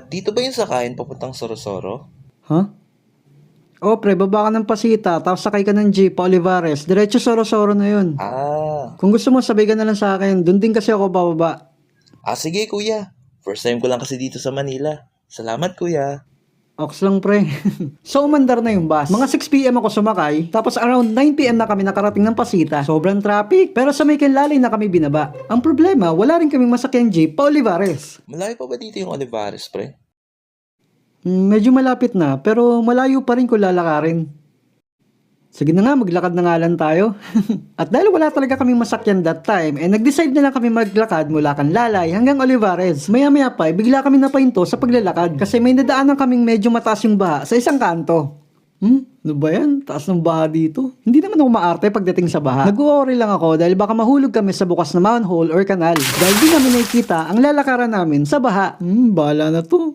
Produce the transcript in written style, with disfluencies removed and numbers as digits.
Dito ba yung sakayan papuntang Sorosoro? Huh? Oh, pre, baba ka ng Pasita, tapos sakay ka ng jeep, Olivares. Diretso Sorosoro na yun. Ah, Kung gusto mo, sabay ka na lang sa akin. Doon din kasi ako bababa. sige kuya. First time ko lang kasi dito sa Manila. Salamat kuya. Ox lang, pre. So, umandar na yung bus. Mga 6 p.m. ako sumakay, tapos around 9 p.m. na kami nakarating ng Pasita. Sobrang traffic, pero sa may Canlalay na kami binaba. Ang problema, wala rin kaming masakyang jeep pa Olivares. Malayo pa ba dito yung Olivares, pre? Medyo malapit na, pero malayo pa rin kung lalakarin. Sige na nga, maglakad na nga lang tayo. At dahil wala talaga kaming masakyan that time, nag-decide na lang kami maglakad mula Canlalay hanggang Olivares. Maya-maya pa, bigla kami napahinto sa paglalakad kasi may nadaanan kaming medyo mataas yung baha sa isang kanto. Ano ba yan? Taas ng baha dito. Hindi naman ako maarte pagdating sa baha. Nag-worry lang ako dahil baka mahulog kami sa bukas na manhole or kanal. Dahil di namin nakikita ang lalakaran namin sa baha. Bahala na to.